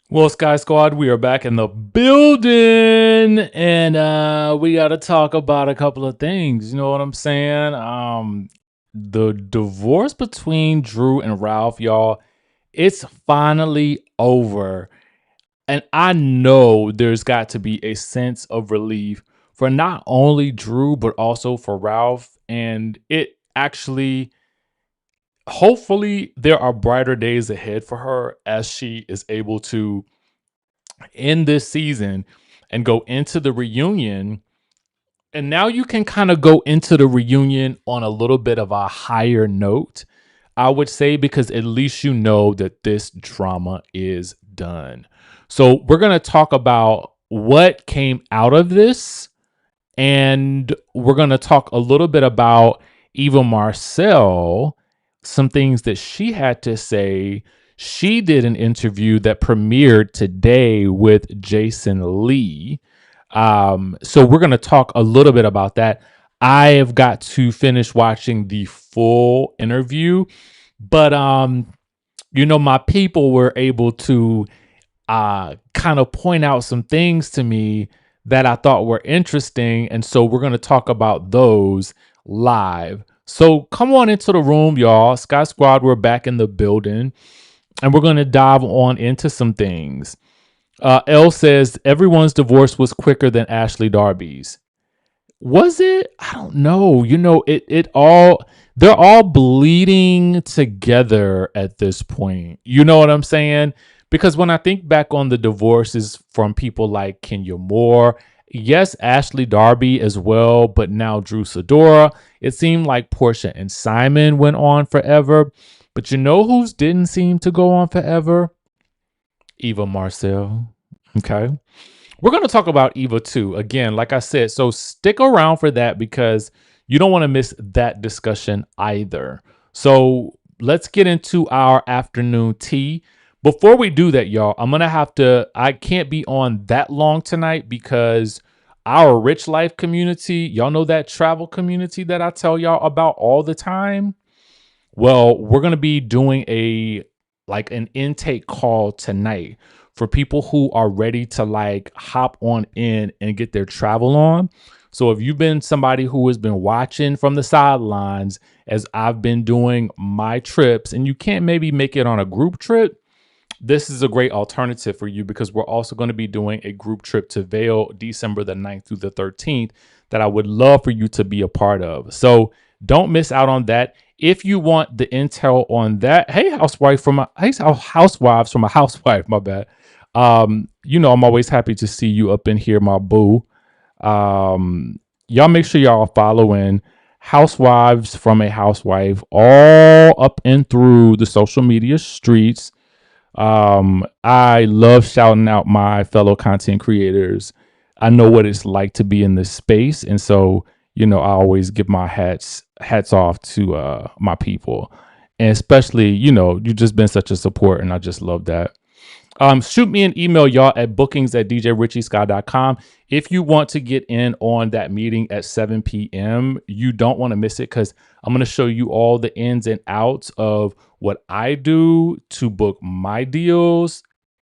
Well, Sky Squad, we are back in the building, and we got to talk about a couple of things. You know what I'm saying? The divorce between Drew and Ralph, y'all, it's finally over, and I know there's got to be a sense of relief for not only Drew but also for Ralph, and it actually. Hopefully, there are brighter days ahead for her as she is able to in this season and go into the reunion. And now you can kind of go into the reunion on a little bit of a higher note, I would say, because at least you know that this drama is done. So we're going to talk about what came out of this. And we're going to talk a little bit about Eva Marcille, some things that she had to say. She did an interview that premiered today with Jason Lee. So we're going to talk a little bit about that. I have got to finish watching the full interview, but my people were able to kind of point out some things to me that I thought were interesting. And so we're going to talk about those live. So come on into the room, y'all. Sky Squad, we're back in the building and we're going to dive on into some things. L says everyone's divorce was quicker than Ashley Darby's. Was it? I don't know. It all they're all bleeding together at this point. You know what I'm saying? Because when I think back on the divorces from people like Kenya Moore, yes, Ashley Darby as well, but now Drew Sidora, it seemed like Portia and Simon went on forever. But you know who's didn't seem to go on forever? Eva Marcille. Okay. We're going to talk about Eva too. Again, like I said, so stick around for that because you don't want to miss that discussion either. So let's get into our afternoon tea. Before we do that, y'all, I can't be on that long tonight because our Rich Life community, y'all know that travel community that I tell y'all about all the time? Well, we're going to be doing an intake call tonight for people who are ready to like hop on in and get their travel on. So if you've been somebody who has been watching from the sidelines as I've been doing my trips and you can't maybe make it on a group trip, this is a great alternative for you because we're also going to be doing a group trip to Vail December the 9th through the 13th that I would love for you to be a part of. So don't miss out on that. If you want the intel on that, housewives from a housewife, my bad. I'm always happy to see you up in here, my boo. Y'all make sure y'all are following Housewives from a Housewife all up and through the social media streets. I love shouting out my fellow content creators. I know what it's like to be in this space, and so I always give my hats off to my people, and especially you've just been such a support, and I just love that. Shoot me an email, y'all, at bookings@djrichieskye.com. If you want to get in on that meeting at 7 p.m., you don't want to miss it because I'm going to show you all the ins and outs of what I do to book my deals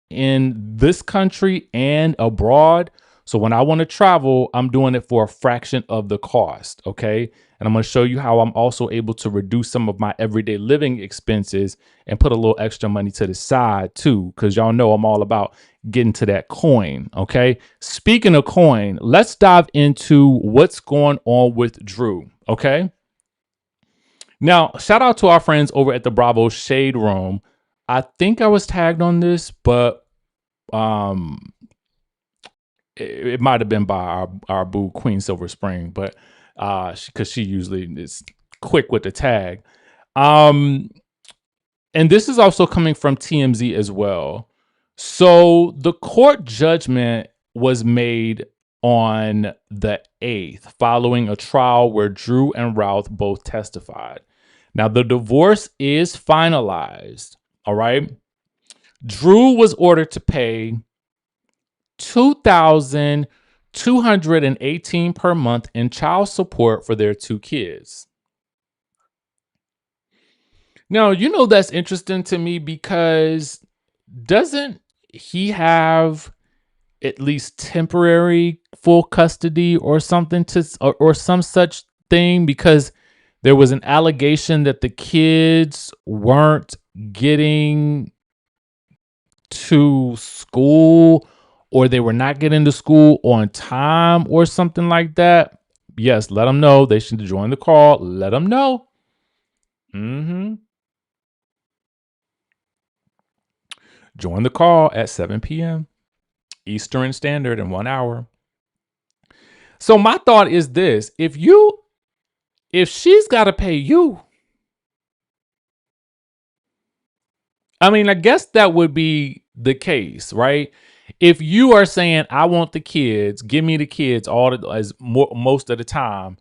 in this country and abroad. So when I want to travel, I'm doing it for a fraction of the cost. Okay. And I'm going to show you how I'm also able to reduce some of my everyday living expenses and put a little extra money to the side too. Cause y'all know I'm all about getting to that coin. Okay. Speaking of coin, let's dive into what's going on with Drew. Okay. Now, shout out to our friends over at the Bravo Shade Room. I think I was tagged on this, but um it might have been by our boo Queen Silver Spring, but because she usually is quick with the tag. Um, and this is also coming from TMZ as well. So the court judgment was made on the 8th following a trial where Drew and Ralph both testified. Now the divorce is finalized. All right. Drew was ordered to pay 2,218 per month in child support for their two kids. Now, that's interesting to me because doesn't he have at least temporary full custody or something or some such thing, because there was an allegation that the kids weren't getting to school, or they were not getting to school on time or something like that. Yes, let them know. They should join the call. Let them know. Join the call at 7 p.m. Eastern Standard in 1 hour. So my thought is this: if she's got to pay you, I mean, I guess that would be the case, right? If you are saying, I want the kids, give me the kids most of the time,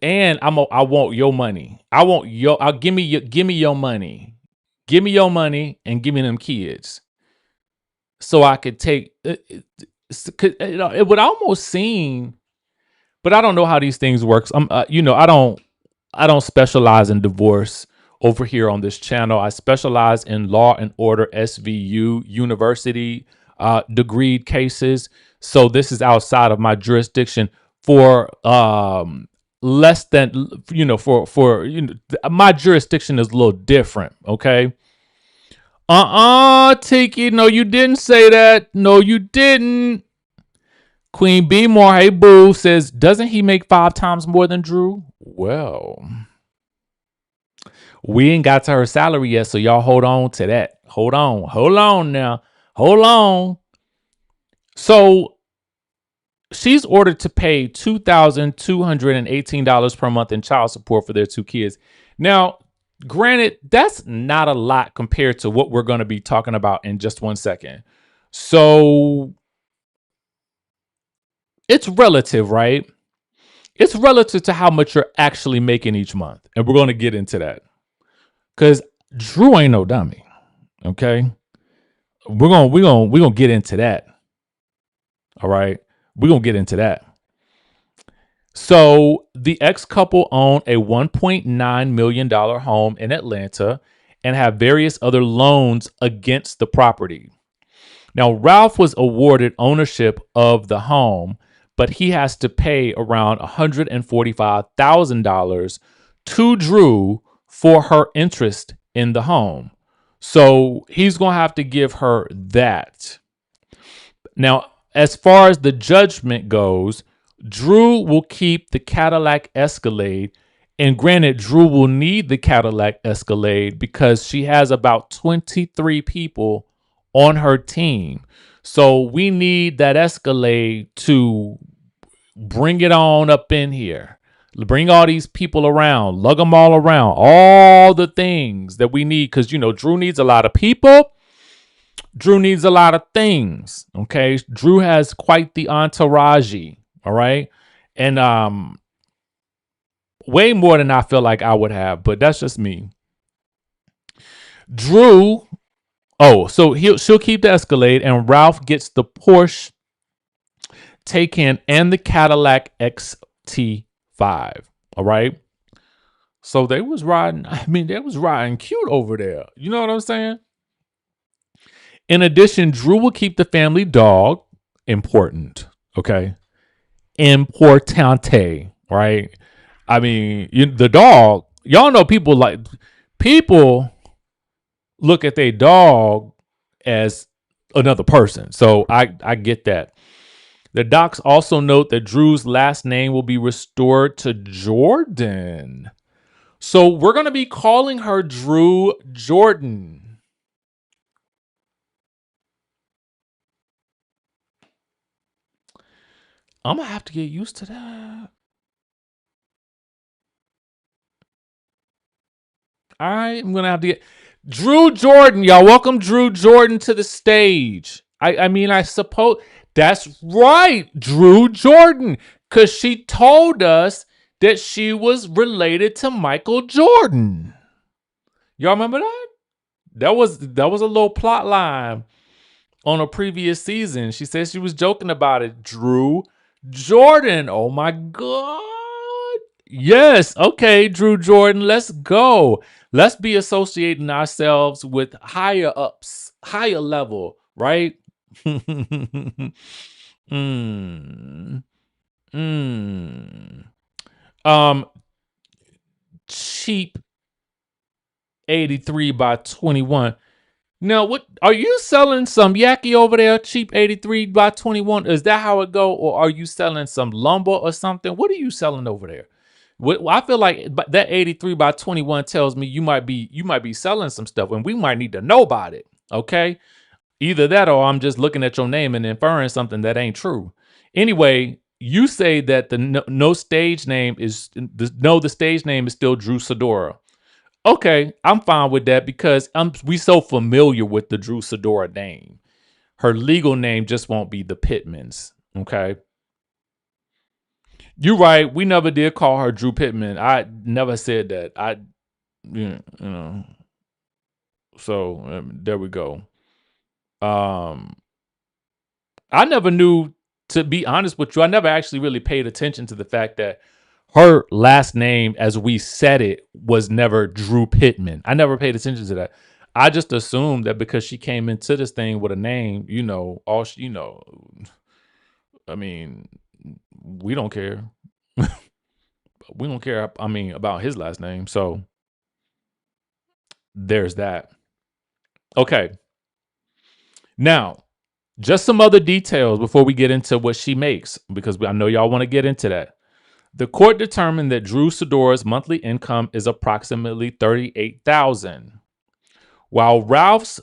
and I want your money. I'll give me your money. Give me your money and give me them kids, so I could take. It would almost seem, but I don't know how these things work. I don't specialize in divorce over here on this channel. I specialize in law and order SVU university degreed cases. So this is outside of my jurisdiction for less than my jurisdiction is a little different. Okay. Tiki, no, you didn't say that. No, you didn't. Queen B More, hey boo, says, doesn't he make 5 times more than Drew? Well, we ain't got to her salary yet, so y'all hold on to that. Hold on now. Hold on. So she's ordered to pay $2,218 per month in child support for their 2 kids. Now, granted, that's not a lot compared to what we're going to be talking about in just 1 second. So it's relative, right? It's relative to how much you're actually making each month. And we're going to get into that. Because Drew ain't no dummy. Okay. We're gonna get into that. All right. We're gonna get into that. So the ex-couple own a $1.9 million home in Atlanta and have various other loans against the property. Now, Ralph was awarded ownership of the home, but he has to pay around $145,000 to Drew for her interest in the home. So he's going to have to give her that. Now, as far as the judgment goes, Drew will keep the Cadillac Escalade. And granted, Drew will need the Cadillac Escalade because she has about 23 people on her team. So we need that Escalade to bring it on up in here. Bring all these people around, lug them all around, all the things that we need. Because, Drew needs a lot of people. Drew needs a lot of things. Okay. Drew has quite the entourage. All right. And way more than I feel like I would have, but that's just me. Drew. Oh, so she'll keep the Escalade, and Ralph gets the Porsche Taycan and the Cadillac XT5. All right. So they was riding cute over there. You know what I'm saying? In addition, Drew will keep the family dog. Important. Okay. Importante. Right. I mean, the dog, y'all know people look at their dog as another person. So I get that. The docs also note that Drew's last name will be restored to Jordan. So we're going to be calling her Drew Jordan. I'm going to have to get used to that. All right, I'm going to have to get Drew Jordan. Y'all welcome Drew Jordan to the stage. I suppose that's right, Drew Jordan, because she told us that she was related to Michael Jordan. Y'all remember that? That was a little plot line on a previous season. She said she was joking about it. Drew Jordan. Oh my God. Yes. Okay, Drew Jordan. Let's go. Let's be associating ourselves with higher ups, higher level. right? mm, mm. Um, cheap 83 by 21. Now, what are you selling some yaki over there? Cheap 83 by 21. Is that how it go, or are you selling some lumber or something? What are you selling over there? I feel like that 83 by 21 tells me you might be selling some stuff, and we might need to know about it. Okay, either that or I'm just looking at your name and inferring something that ain't true. Anyway, you say that the no stage name is the stage name is still Drew Sidora. Okay, I'm fine with that because we so familiar with the Drew Sidora name. Her legal name just won't be the Pittmans. Okay. You're right. We never did call her Drew Pittman. I never said that. You know. So there we go. Um, I never knew, to be honest with you, I never actually really paid attention to the fact that her last name, as we said it, was never Drew Pittman. I never paid attention to that. I just assumed that because she came into this thing with a name, I mean, we don't care. We don't care, I mean, about his last name. So there's that. Okay. Now, just some other details before we get into what she makes, because I know y'all want to get into that. The court determined that Drew Sidora's monthly income is approximately $38,000, while Ralph's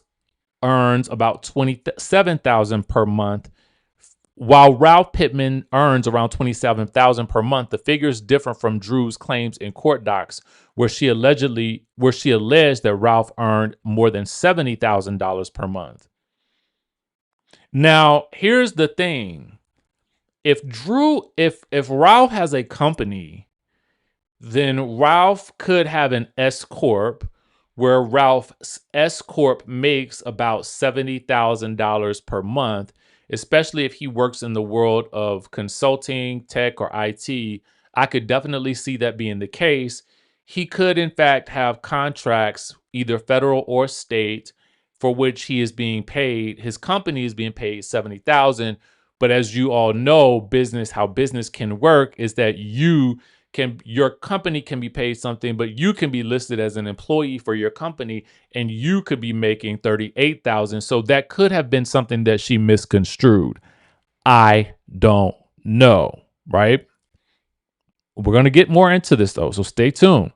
earns about $27,000 per month. While Ralph Pittman earns around $27,000 per month, the figures differ from Drew's claims in court docs, where she alleged that Ralph earned more than $70,000 per month. Now, here's the thing. If Ralph has a company, then Ralph could have an S corp where Ralph's S corp makes about $70,000 per month, especially if he works in the world of consulting, tech, or IT. I could definitely see that being the case. He could, in fact, have contracts, either federal or state, for which he is being paid. His company is being paid $70,000. But as you all know, how business can work is that your company can be paid something, but you can be listed as an employee for your company and you could be making $38,000. So that could have been something that she misconstrued. I don't know, right? We're going to get more into this though, so stay tuned.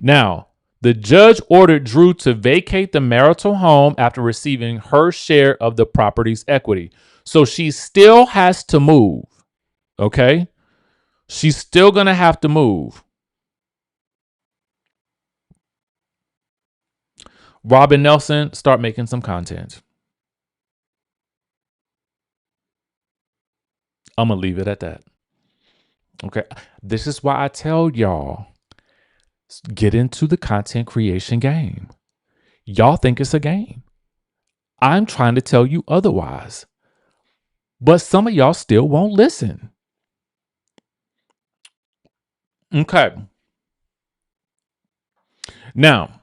Now, the judge ordered Drew to vacate the marital home after receiving her share of the property's equity. So she still has to move, okay? She's still going to have to move. Robin Nelson, start making some content. I'm going to leave it at that. Okay. This is why I tell y'all, get into the content creation game. Y'all think it's a game. I'm trying to tell you otherwise. But some of y'all still won't listen. Okay. Now,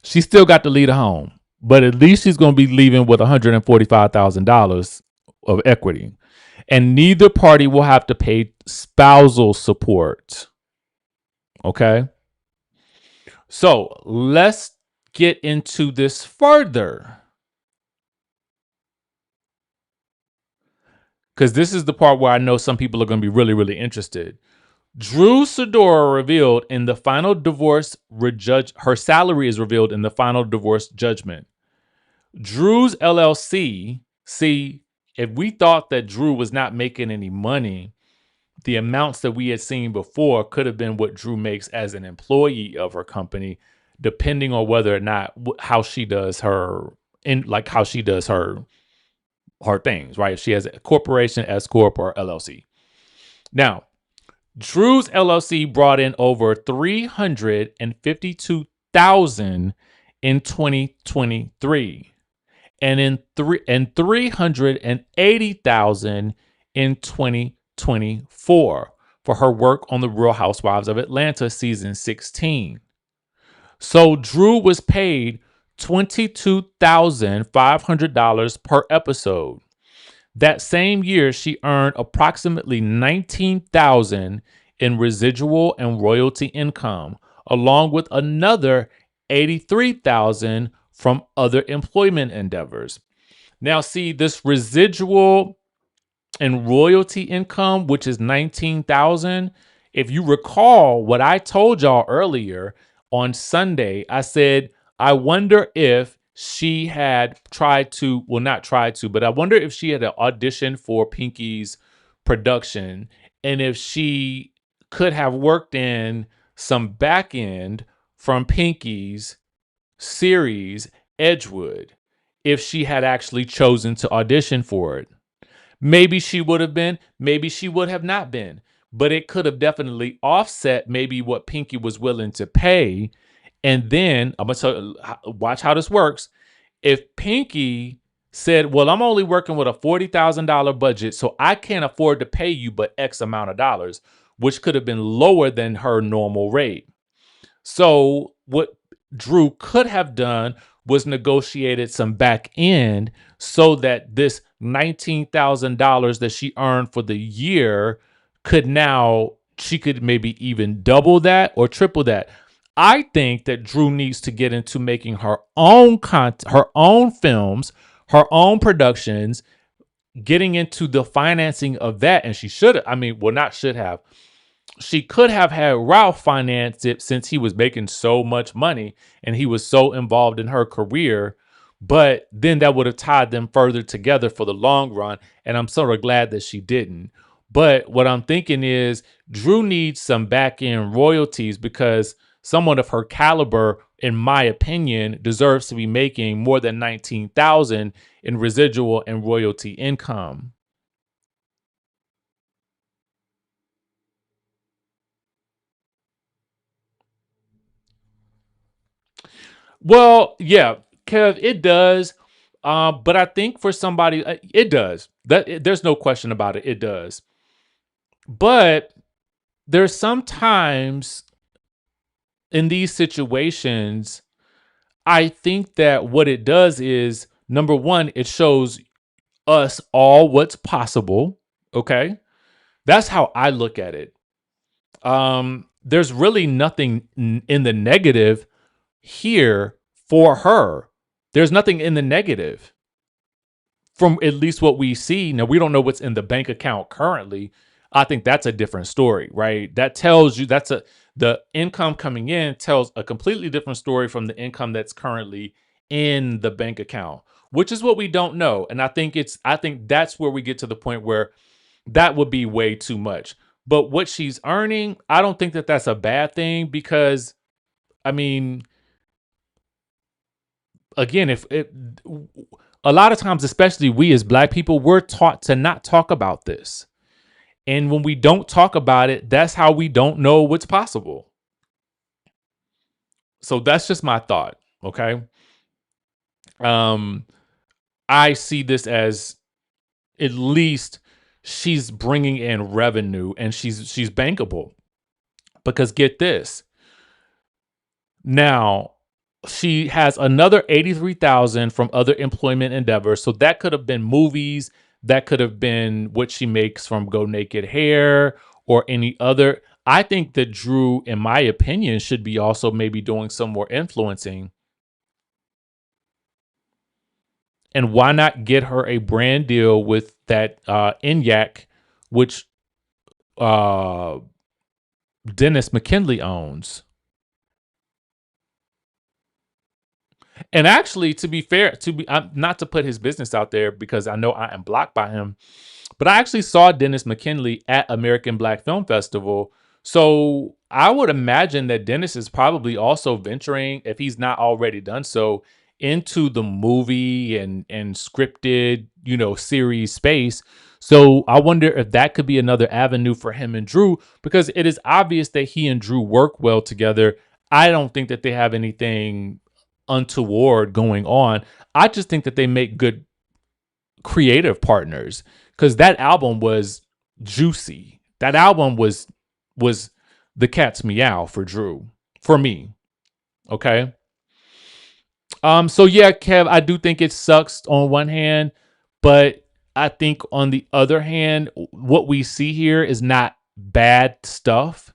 she still got to leave the home, but at least she's going to be leaving with $145,000 of equity. And neither party will have to pay spousal support. Okay? So let's get into this further. Because this is the part where I know some people are going to be really, really interested. Drew Sidora revealed in the final divorce her salary is revealed in the final divorce judgment. Drew's LLC, see, if we thought that Drew was not making any money, the amounts that we had seen before could have been what Drew makes as an employee of her company, depending on whether or not how she does her things, right? If she has a corporation, S corp, or LLC. Now, Drew's LLC brought in over $352,000 in 2023, and $380,000 in 2024 for her work on the Real Housewives of Atlanta season 16. So Drew was paid $22,500 per episode. That same year, she earned approximately $19,000 in residual and royalty income, along with another $83,000 from other employment endeavors. Now, see, this residual and royalty income, which is 19,000. If you recall what I told y'all earlier on Sunday, I said, I wonder if she had tried to, well, not tried to, but I wonder if she had an audition for Pinky's production and if she could have worked in some back end from Pinky's series, Edgewood, if she had actually chosen to audition for it. Maybe she would have been, maybe she would have not been, but it could have definitely offset maybe what Pinky was willing to pay. And then I'm gonna tell you, watch how this works. If Pinky said, "Well, I'm only working with a $40,000 budget, so I can't afford to pay you but X amount of dollars," which could have been lower than her normal rate. So what Drew could have done was negotiated some back end so that this $19,000 that she earned for the year could now, she could maybe even double that or triple that. I think that Drew needs to get into making her own content, her own films, her own productions, getting into the financing of that. And she should have, I mean, well, not should have, she could have had Ralph finance it since he was making so much money and he was so involved in her career. But then that would have tied them further together for the long run. And I'm sort of glad that she didn't. But what I'm thinking is Drew needs some back end royalties because someone of her caliber, in my opinion, deserves to be making more than 19,000 in residual and royalty income. Well, yeah, Kev, it does. But I think for somebody, it does. There's no question about it. It does. But there's sometimes in these situations, I think that what it does is number one, it shows us all what's possible. Okay, that's how I look at it. There's really nothing in the negative here for her. There's nothing in the negative from at least what we see. Now, we don't know what's in the bank account currently. I think that's a different story, right? That tells you the income coming in tells a completely different story from the income that's currently in the bank account, which is what we don't know. And I think that's where we get to the point where that would be way too much. But what she's earning, I don't think that that's a bad thing because, I mean, again, if it, a lot of times, especially we as Black people, we're taught to not talk about this. And when we don't talk about it, that's how we don't know what's possible. So that's just my thought. Okay. Um, I see this as at least she's bringing in revenue and she's bankable because get this. Now, she has another 83,000 from other employment endeavors. So that could have been movies, that could have been what she makes from Go Naked Hair or any other. I think that Drew, in my opinion, should be also maybe doing some more influencing. And why not get her a brand deal with that ENYAC, which uh, Dennis McKinley owns? And actually, to be fair, not to put his business out there because I know I am blocked by him, but I actually saw Dennis McKinley at American Black Film Festival. So I would imagine that Dennis is probably also venturing, if he's not already done so, into the movie and scripted, series space. So I wonder if that could be another avenue for him and Drew, because it is obvious that he and Drew work well together. I don't think that they have anything untoward going on. I just think that they make good creative partners because that album was juicy. That album was the cat's meow for Drew, for me. Okay. So yeah, Kev, I do think it sucks on one hand, but I think on the other hand, what we see here is not bad stuff.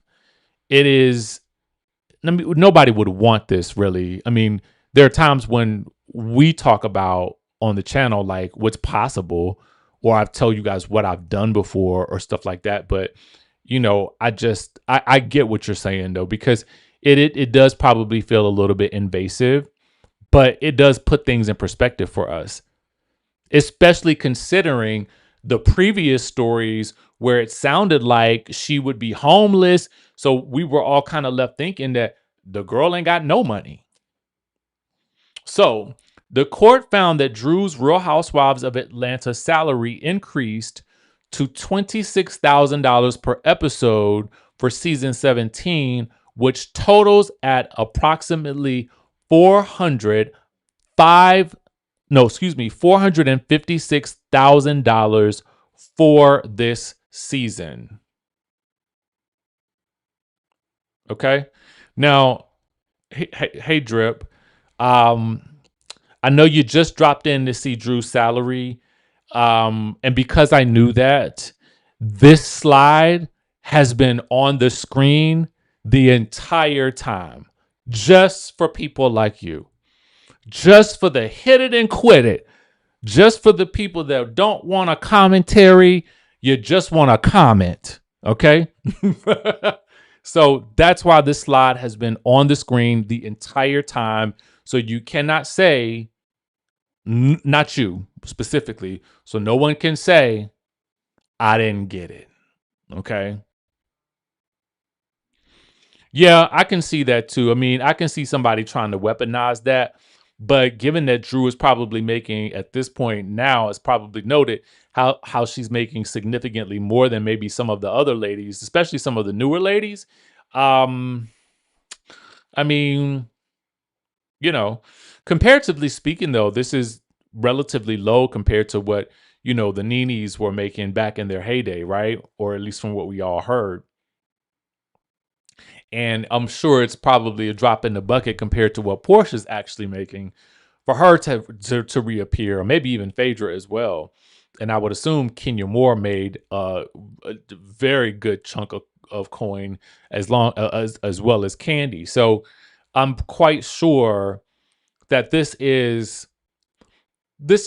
It is, I mean, nobody would want this really. I mean, there are times when we talk about on the channel like what's possible, or I've told you guys what I've done before or stuff like that. But I get what you're saying though, because it does probably feel a little bit invasive, but it does put things in perspective for us, especially considering the previous stories where it sounded like she would be homeless. So we were all kind of left thinking that the girl ain't got no money. So the court found that Drew's Real Housewives of Atlanta salary increased to $26,000 per episode for season 17, which totals at approximately 405 no, excuse me, $456,000 for this season. Okay. Now, hey, Drip. Um, I know you just dropped in to see Drew's salary. And because I knew that, this slide has been on the screen the entire time, just for people like you, just for the hit it and quit it. Just for the people that don't want a commentary, you just want a comment. Okay. So that's why this slide has been on the screen the entire time. So you cannot say, not you specifically. So no one can say, I didn't get it. Okay. Yeah, I can see that too. I mean, I can see somebody trying to weaponize that. But given that Drew is probably making at this point now, it's probably noted how she's making significantly more than maybe some of the other ladies, especially some of the newer ladies. Um, I mean, you know, comparatively speaking, though, this is relatively low compared to what, the Ninis were making back in their heyday, right? Or at least from what we all heard. And I'm sure it's probably a drop in the bucket compared to what Portia's actually making for her to reappear, or maybe even Phaedra as well. And I would assume Kenya Moore made a very good chunk of coin as well as Candy. So I'm quite sure that this is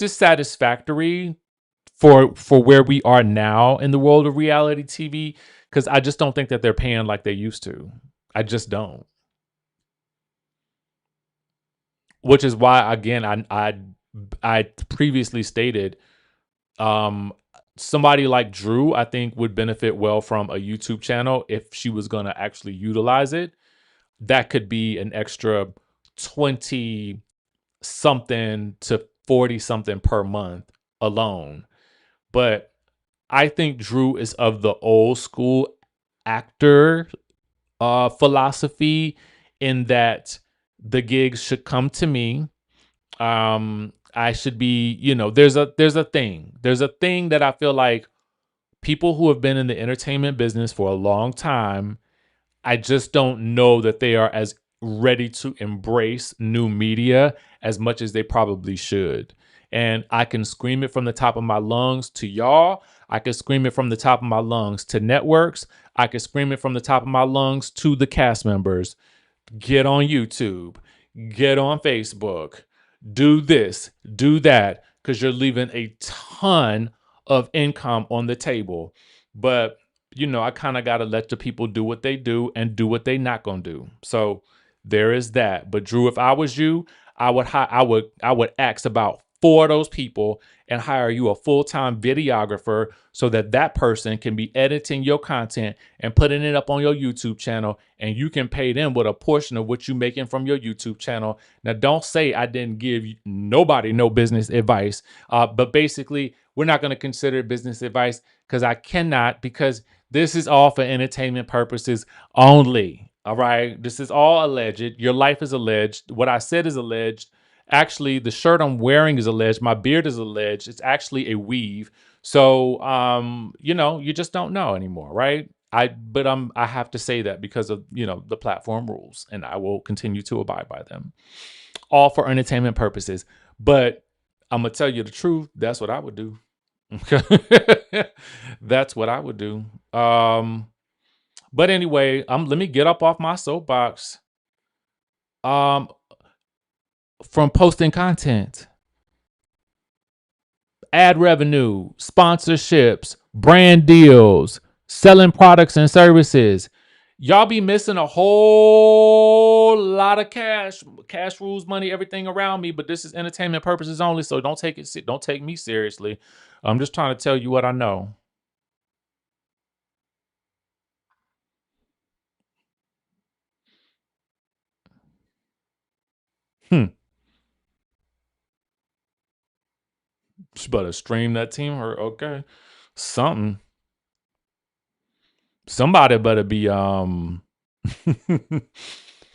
satisfactory for where we are now in the world of reality TV, because I just don't think that they're paying like they used to. I just don't. Which is why, again, I previously stated, um, somebody like Drew, I think, would benefit well from a YouTube channel if she was going to actually utilize it. That could be an extra 20 something to 40 something per month alone. But I think Drew is of the old school actor philosophy, in that the gigs should come to me. I should be, there's a thing that I feel like people who have been in the entertainment business for a long time, I just don't know that they are as ready to embrace new media as much as they probably should. And I can scream it from the top of my lungs to y'all. I can scream it from the top of my lungs to networks. I can scream it from the top of my lungs to the cast members. Get on YouTube, get on Facebook, do this, do that, because you're leaving a ton of income on the table. But I kind of got to let the people do what they do and do what they not gonna do. So there is that. But Drew, if I was you, I would ask about four of those people and hire you a full-time videographer, so that that person can be editing your content and putting it up on your YouTube channel, and you can pay them with a portion of what you're making from your YouTube channel. Now, don't say I didn't give nobody no business advice, but basically, we're not going to consider it business advice, because I cannot, because this is all for entertainment purposes only. All right. This is all alleged. Your life is alleged. What I said is alleged. Actually, the shirt I'm wearing is alleged. My beard is alleged. It's actually a weave. So, you just don't know anymore, right? I have to say that because of, the platform rules, and I will continue to abide by them. all for entertainment purposes. But I'm gonna tell you the truth. That's what I would do. Okay, that's what I would do. But anyway, let me get up off my soapbox. Um, from posting content, ad revenue, sponsorships, brand deals, selling products and services. Y'all be missing a whole lot of cash rules, money, everything around me. But this is entertainment purposes only, so don't take me seriously. I'm just trying to tell you what I know. Hmm. She better stream that team. Her okay, something. Somebody better be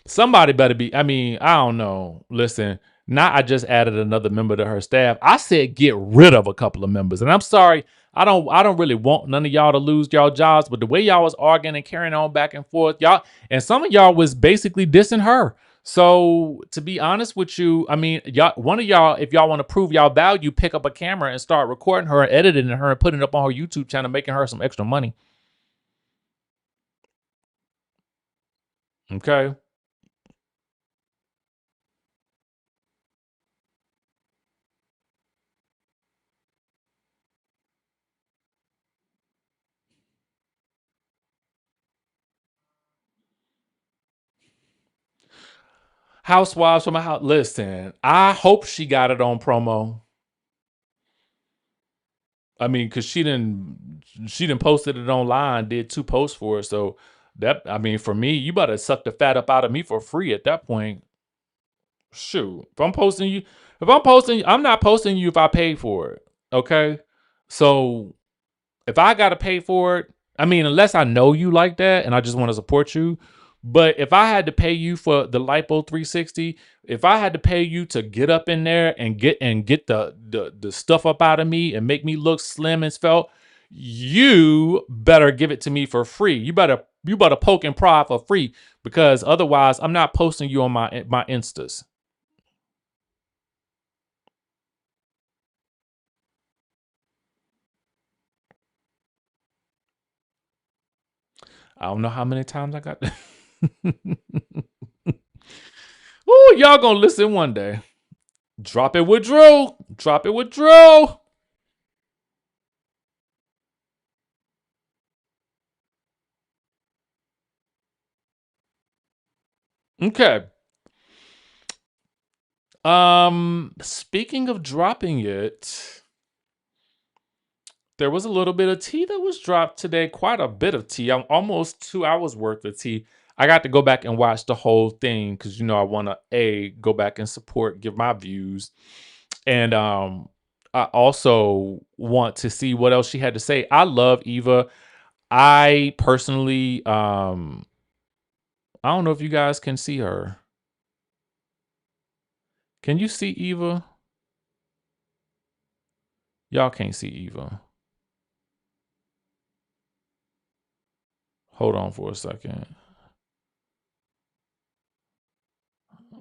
somebody better be. I mean, I don't know. Listen, now I just added another member to her staff. I said get rid of a couple of members, and I'm sorry. I don't really want none of y'all to lose y'all jobs, but the way y'all was arguing and carrying on back and forth, y'all, and some of y'all was basically dissing her. So to be honest with you, I mean, y'all, one of y'all, if y'all want to prove y'all value, pick up a camera and start recording her and editing her and putting it up on her YouTube channel, making her some extra money. Okay. Housewives from a house. Listen, I hope she got it on promo. I mean, because she didn't posted it online, did 2 posts for it. So that, I mean, for me, you better suck the fat up out of me for free at that point. Shoot, if I'm posting you, I'm not posting you if I paid for it. Okay, so if I gotta pay for it, I mean, unless I know you like that and I just want to support you. But if I had to pay you for the Lipo 360, if I had to pay you to get up in there and get the stuff up out of me and make me look slim and svelte, you better give it to me for free. You better poke and prod for free, because otherwise I'm not posting you on my instas. I don't know how many times I got. Ooh, y'all gonna listen one day. Drop it with Drew. Drop it with Drew. Okay. Speaking of dropping it, there was a little bit of tea that was dropped today. Quite a bit of tea. I'm almost 2 hours worth of tea. I got to go back and watch the whole thing because I want to go back and support, give my views, and I also want to see what else she had to say. I love Eva. I personally, I don't know if you guys can see her. Can you see Eva? Y'all can't see Eva. Hold on for a second.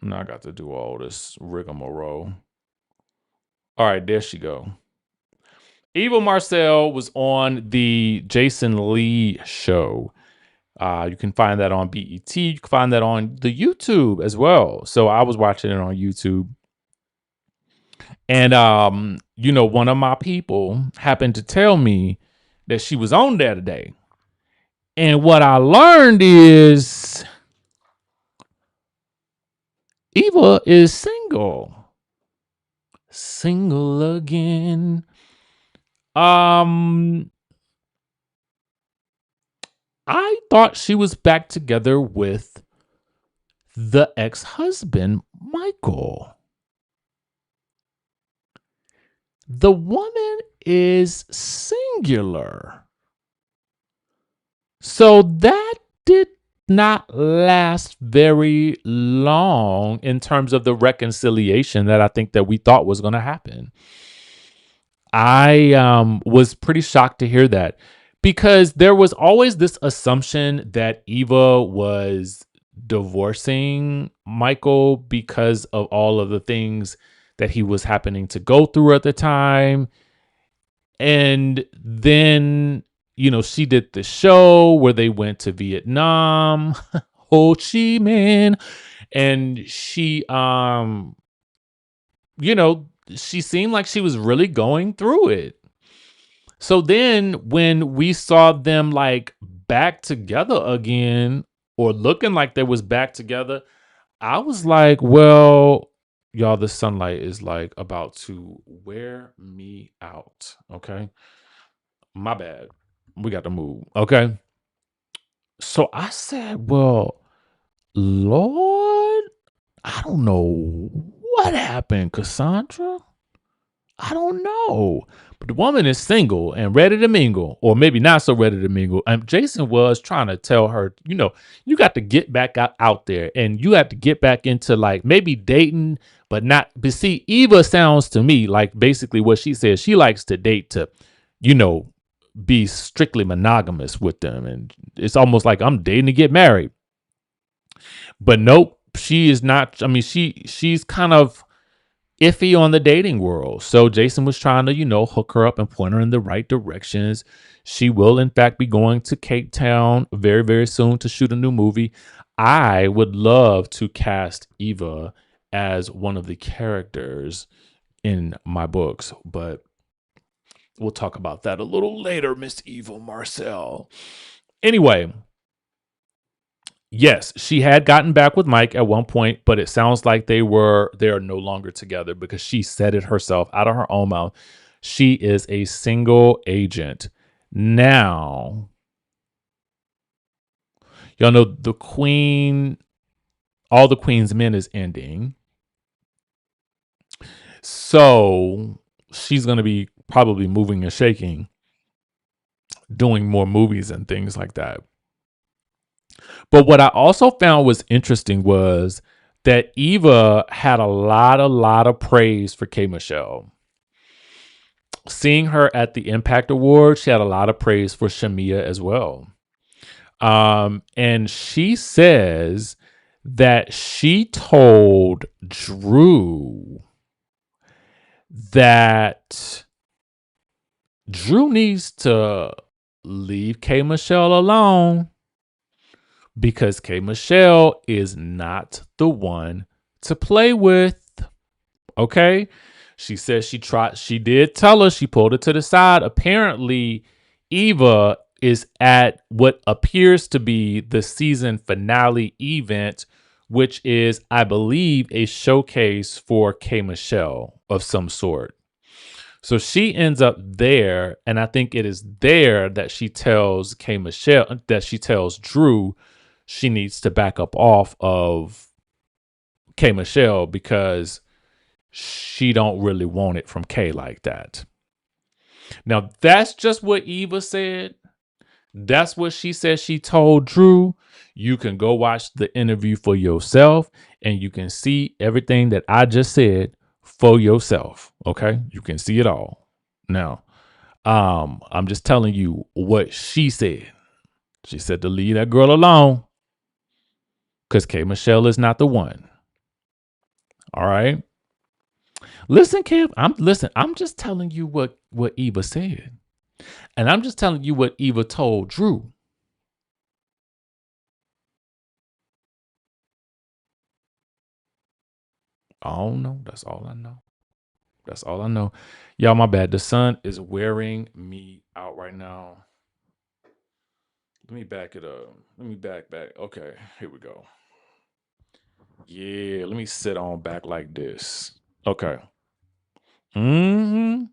Now I got to do all this rigmarole. All right, there she go. Eva Marcille was on the Jason Lee show. You can find that on BET. You can find that on the YouTube as well. So I was watching it on YouTube. And one of my people happened to tell me that she was on there today. And what I learned is Eva is single. Single again. I thought she was back together with the ex-husband, Michael. The woman is singular. So that did not last very long in terms of the reconciliation that I think that we thought was going to happen. I was pretty shocked to hear that, because there was always this assumption that Eva was divorcing Michael because of all of the things that he was happening to go through at the time. And then, she did the show where they went to Vietnam, Ho Chi Minh, and you know, she seemed like she was really going through it. So then when we saw them like back together again or looking like they was back together, I was like, well, y'all, the sunlight is like about to wear me out. Okay. My bad. We got to move. Okay. So I said, well, Lord, I don't know what happened, Cassandra. I don't know. But the woman is single and ready to mingle, or maybe not so ready to mingle. And Jason was trying to tell her, you got to get back out there and you have to get back into like maybe dating, but not. But see, Eva sounds to me like basically what she says. She likes to date to, you know, be strictly monogamous with them. And it's almost like I'm dating to get married. But nope, she is not. I mean, she's kind of iffy on the dating world. So Jason was trying to, hook her up and point her in the right directions. She will, in fact, be going to Cape Town very, very soon to shoot a new movie. I would love to cast Eva as one of the characters in my books, but we'll talk about that a little later, Miss Eva Marcille. Anyway, yes, she had gotten back with Mike at one point, but it sounds like they are no longer together because she said it herself out of her own mouth. She is a single agent. Now, y'all know the Queen, all the Queen's Men is ending. So she's going to be probably moving and shaking, doing more movies and things like that. But what I also found was interesting was that Eva had a lot of praise for K. Michelle. Seeing her at the Impact Award, she had a lot of praise for Shamia as well. And she says that she told Drew that Drew needs to leave K. Michelle alone because K. Michelle is not the one to play with. Okay. She says she did tell her, she pulled it to the side. Apparently, Eva is at what appears to be the season finale event, which is, I believe, a showcase for K. Michelle of some sort. So she ends up there, and I think it is there that she tells Drew she needs to back up off of K. Michelle because she don't really want it from K like that. Now, that's just what Eva said. That's what she said she told Drew. You can go watch the interview for yourself and you can see everything that I just said for yourself. Okay? You can see it all. Now, I'm just telling you what she said. She said to leave that girl alone because K. Michelle is not the one. All right. Listen, Kev, I'm just telling you what Eva said. And I'm just telling you what Eva told Drew. I don't know. That's all I know. That's all I know. Y'all, my bad. The sun is wearing me out right now. Let me back it up. Let me back. Okay, here we go. Yeah, let me sit on back like this. Okay. Mm-hmm.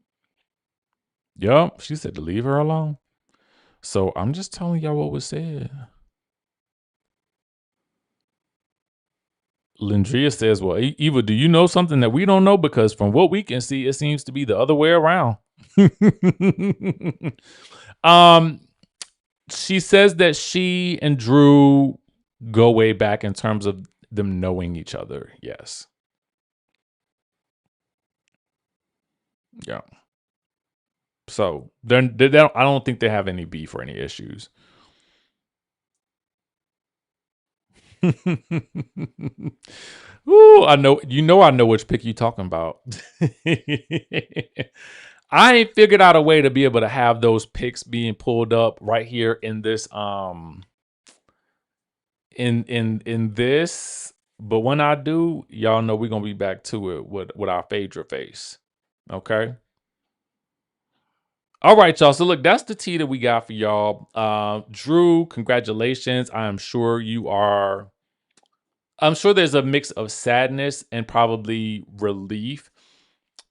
Yup. She said to leave her alone. So I'm just telling y'all what was said. Lindria says, well, Eva, do you know something that we don't know? Because from what we can see, it seems to be the other way around. um, she says that she and Drew go way back in terms of them knowing each other. Yes. Yeah. So they don't, I don't think they have any beef or any issues. Ooh, I know. I know which pick you talking about. I ain't figured out a way to be able to have those picks being pulled up right here in this in this. But when I do, y'all know we're gonna be back to it with our Phaedra face. Okay. All right, y'all. So look, that's the tea that we got for y'all. Drew, congratulations. I'm sure there's a mix of sadness and probably relief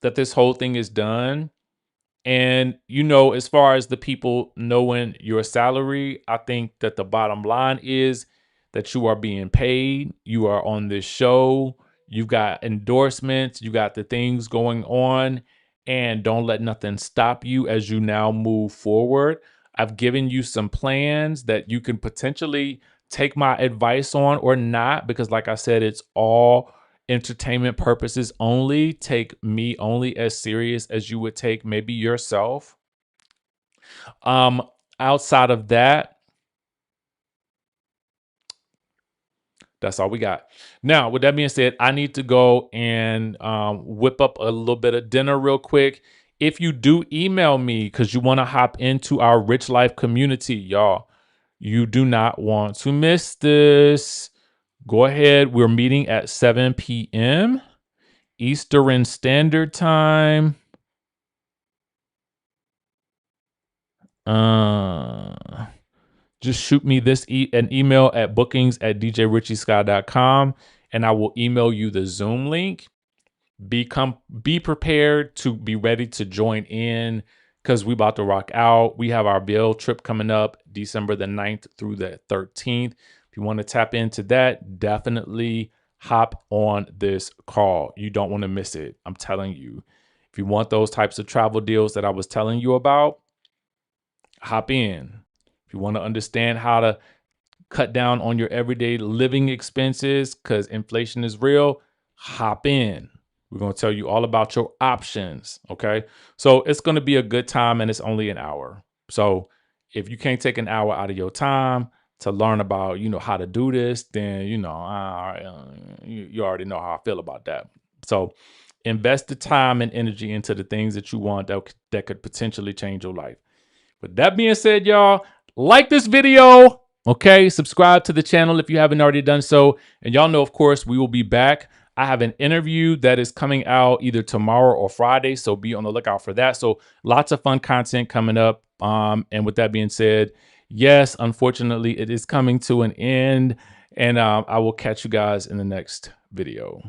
that this whole thing is done. And, as far as the people knowing your salary, I think that the bottom line is that you are being paid. You are on this show. You've got endorsements. You got the things going on. And don't let nothing stop you as you now move forward. I've given you some plans that you can potentially take my advice on or not, because, like I said, it's all entertainment purposes only. Take me only as serious as you would take maybe yourself. Um, Outside of that, that's all we got. Now, with that being said, I need to go and whip up a little bit of dinner real quick. If you do email me because you want to hop into our Rich Life community, y'all, you do not want to miss this. Go ahead. We're meeting at 7 p.m. Eastern Standard Time. Just shoot me an email at bookings@djrichieskye.com and I will email you the Zoom link. Be prepared to be ready to join in because we about to rock out. We have our Bill trip coming up December the 9th through the 13th. If you want to tap into that, definitely hop on this call. You don't want to miss it. I'm telling you. If you want those types of travel deals that I was telling you about, hop in. If you want to understand how to cut down on your everyday living expenses because inflation is real, hop in. We're going to tell you all about your options. Okay. So it's going to be a good time and it's only an hour. So if you can't take an hour out of your time to learn about, how to do this, then, you already know how I feel about that. So invest the time and energy into the things that you want that could potentially change your life. With that being said, y'all, like this video. Okay, subscribe to the channel if you haven't already done so. And y'all know, of course, we will be back. I have an interview that is coming out either tomorrow or Friday, so be on the lookout for that. So lots of fun content coming up. And with that being said, yes, unfortunately, it is coming to an end. And I will catch you guys in the next video.